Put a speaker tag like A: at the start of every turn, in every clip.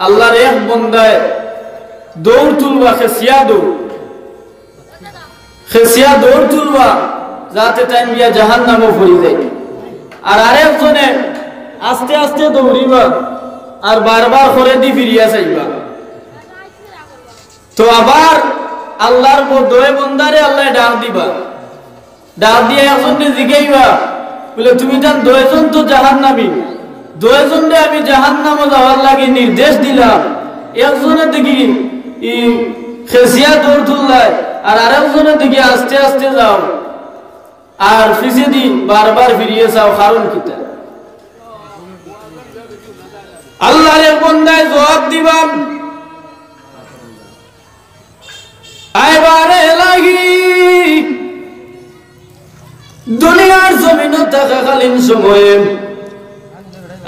A: আল্লাহর এক বন্দায় দৌড় তুলবা খেসিয়া দৌড় তুলবা যাতে টাইম গিয়া জাহান্নামে পড়ে যায়। আর আরেকজনে আস্তে আস্তে দৌড়িবা আর বারবার করে দি ফিরিয়া চাইবা। তো আবার আল্লাহর দোয়ে বন্দারে আল্লাহ ডাক দিবা, ডাক দিয়ে একজনকে জিগাইবা বলে তুমি জান দুইজন তো জাহান্নামী, দুইজনরে আমি জাহান্নামে যাওয়ার লাগি নির্দেশ দিলাম, একজনের দেখি খেসিয়া দৌড় তুললায় আর আরেকজনের দেখি আস্তে আস্তে যাও আর ফিসে দি বারবার ফিরিয়ে যাও, কারণ কিতা? আল্লাহর বন্দায় জবাব দিবাম আইবারে লাগি দুনিয়ার জমিনে থাকাকালীন সময়ে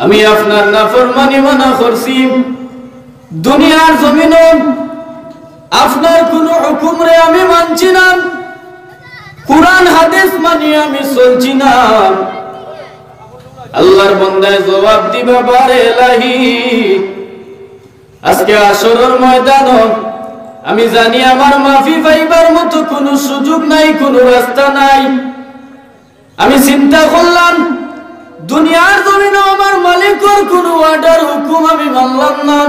A: আমি আপনার নাফরমানি মানা করছি, দুনিয়ার জমিনে আপনার কোন হুকুম রে আমি মানছি না, কুরআন হাদিস মানি আমি চলছি না। আল্লাহর বান্দায় জবাব দিবা বারে ইলাহি আজকে আসরের ময়দানে আমি জানি আমার মাফি পাইবার মতো কোনো সুযোগ নাই, কোনো রাস্তা নাই। আমি চিন্তা করলাম দুনিয়ার জমিনে আমার মালিকের কোনো অর্ডার হুকুম আমি মানলাম না,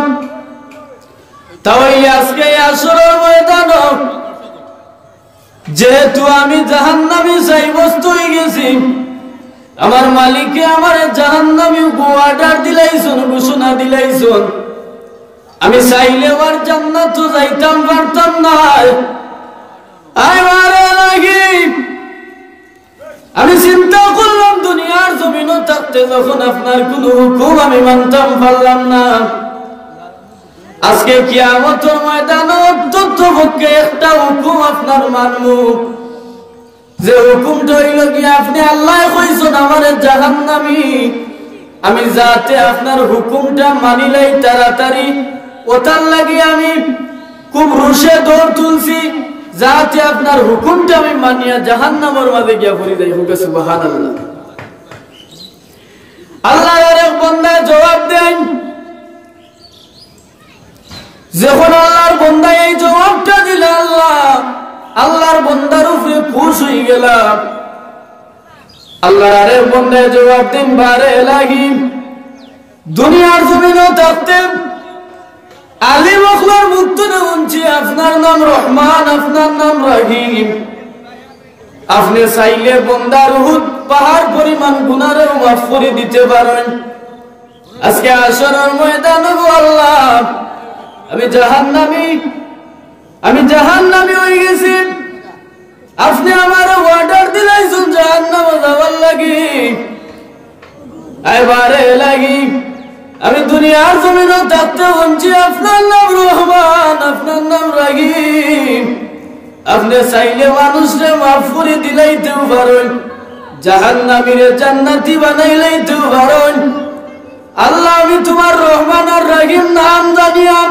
A: তাই আজকে আসরের ময়দানে যেহেতু আমি জাহান্নামী সাব্যস্ত হয়ে গেছি, আমার মালিকে আমার জাহান্নামী অর্ডার দিলাইছেন, ঘোষণা দিলাইছেন, আমি চাইলে আর জান্নাত যাইতাম পারতাম না। আমি চিন্তা করলাম দুনিয়ার জমিনে থাকতে যখন আপনার কোন হুকুম আমি মানতাম পারলাম না, আজকে কিয়ামতের ময়দানে অন্তত পক্ষে একটা হুকুম আপনার মানবো, যে হুকুমটা হইল কি আপনি আল্লাহ কইছেন আমারে জাহান্নামী, আমি যাতে আপনার হুকুমটা মানিলাই তাড়াতাড়ি, ওটার লাগি আমি খুব রুশে দৌড় তুলছি যাতে আপনার হুকুমটা আমি মানিয়া জাহান্নামের মাঝে গিয়া পড়ে যাই। হুকে সুবহানাল্লাহ। আল্লাহর এক বান্দা জবাব দেন, যখন আল্লাহর বান্দা এই জবাবটা দিল আল্লাহর বান্দার উপরে খুশ হয়ে গেলাম। আল্লাহর এক বান্দা জবাব দেন বারে লাগি দুনিয়ার জমিনে থাকতে আলী মখলার মুক্তনে উনছি আপনার নাম রহমান, আপনার নাম রহিম, আপনি চাইলে বন্দার উহুদ পাহাড় পরিমাণ গুনাহও মাফ করে দিতে পারেন। আজকে আসরের ময়দানে আল্লাহ আমি জাহান্নামী হয়ে গেছি, আপনি আমার অর্ডার দিলাইছেন জাহান্নামে যাওয়ার লাগি, এবারে লাগি আমি দুনিয়ার জমিনে থাকতে বলছি আপনার নাম রহমান, আপনার নাম রহিম, আপনি চাইলে মানুষরে মাফ করে দিলাইতেও পারেন, জাহান্নামীরে জান্নাতি বানাইলাইতেও পারেন। আল্লাহ আমি তোমার রহমান আর রহিম নাম জানিয়াম,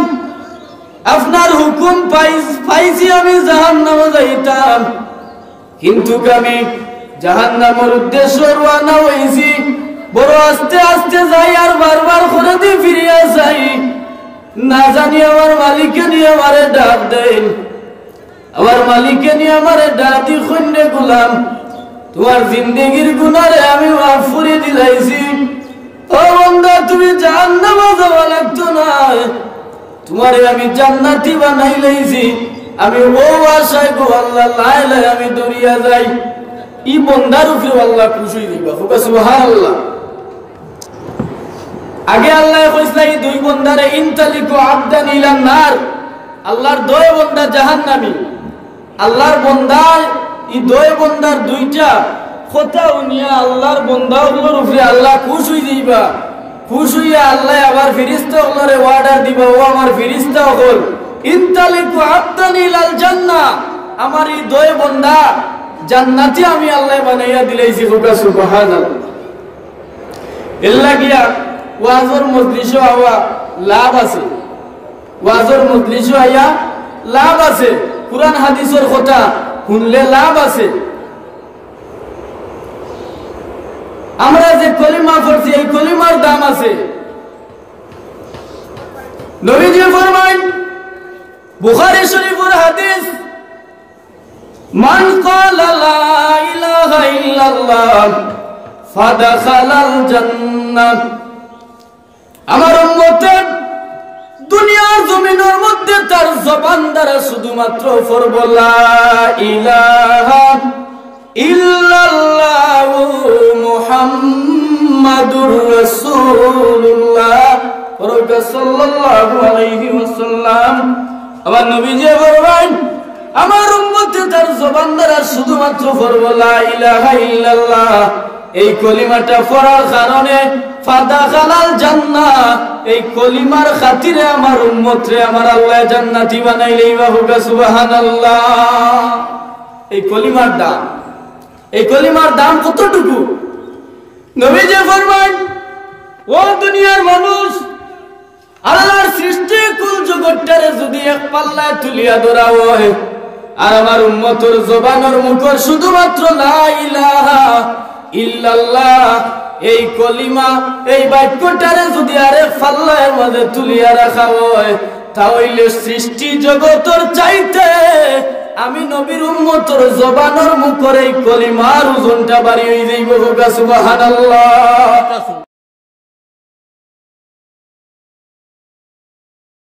A: আপনার হুকুম পাইছি আমি জাহান্নামে যাইতাম, কিন্তু আমি জাহান্নামের উদ্দেশ্য রওনা হইছি, বড় আস্তে আস্তে যাই আর বারবার করে দিয়ে ফিরিয়া যাই, না জানি আমার মালিককে নিয়ে আমারে ডাক দেন, আমার মালিককে নিয়ে আমারে ডাকি খুঁজে গুলাম তোমার জিন্দেগির গুনারে আমি মাফ করে দিলাইছি, ও বান্দা তুমি জাহান্নামে যাওয়া লাগতো না, তোমারে আমি জান্নাতি বানাই লাইছি, আমি ও আশায় গো আল্লাহ লাইলাই আমি দরিয়া যাই। ই বন্দার উপরে আল্লাহ খুশি দিবা। সুবহানাল্লাহ। আগে আল্লাহ কইসলা এই দুই বন্দারে ইনতালিকু আবদান ইলান নার, আল্লাহর দুই বন্দা জাহান্নামী, আল্লাহর বন্দা এই দুই বন্দার দুইটা কথা উনিয়া আল্লাহর বন্দাগুলোর উপরে আল্লাহ খুশ হই দিবা, খুশ হইয়া আল্লাহ আবার ফেরেশতাগুলোরে অর্ডার দিবা, ও আমার ফেরেশতা হল ইনতালিকু আবদান ইলাল জান্নাহ, আমার এই দুই বন্দা জান্নাতি আমি আল্লাহ বানাইয়া দিলাইছি। সুবহানাল্লাহ। এল্লা গিয়া ওয়াজর মজলিসে আওয়া লাভ আছে, ওয়াজর মজলিসে আয়া লাভ আছে, কুরআন হাদিসের কথা শুনলে লাভ আছে। আমরা যে কলিমা পড়ছি এই কলিমার দাম আছে, নবীজি ফরমান বুখারী শরীফের হাদিস মান ক্বালা লা ইলাহা ইল্লাল্লাহ ফাদাখালাল জান্নাহ আমার উম্মতের দুনিয়ার জমিনের মধ্যে তার জবান দ্বারা শুধুমাত্র পড়ব লা ইলাহা ইল্লাল্লাহ মুহাম্মাদুর রাসূলুল্লাহ সাল্লাল্লাহু আলাইহি ওয়াসাল্লাম আমার নবীজি বলেন আমার উম্মতে তার জবান দ্বারা শুধুমাত্র পড়ব লা ইলাহা ইল্লাল্লাহ এই কলিমাটা পড়ার কারণে ফাদাখালাল জান্নাহ এই কলিমার খাতিরে আমার উম্মতরে আমার আল্লাহ জান্নাতি বানাইলেই বা হোক সুবহানাল্লাহ। এই কলিমার দাম কতটুকু? নবীজি ফরমান ও দুনিয়ার মানুষ আল্লাহর সৃষ্টি কুল জগৎটারে যদি এক পাল্লায় তুলিয়া ধরা হয় আর আমার উম্মতের জবানের মুখে শুধুমাত্র লা ইলাহা ইল্লাল্লাহ এই কলিমা এই বাক্যটারে যদি আরেক পাল্লার মধ্যে তুলিয়া রাখা হয় তাহলে সৃষ্টি জগতের চাইতে আমি নবীর উম্মতের জবানের মুখের এই কলিমার ওজনটা বাড়ি হয়ে যাইব সুবহানাল্লাহ।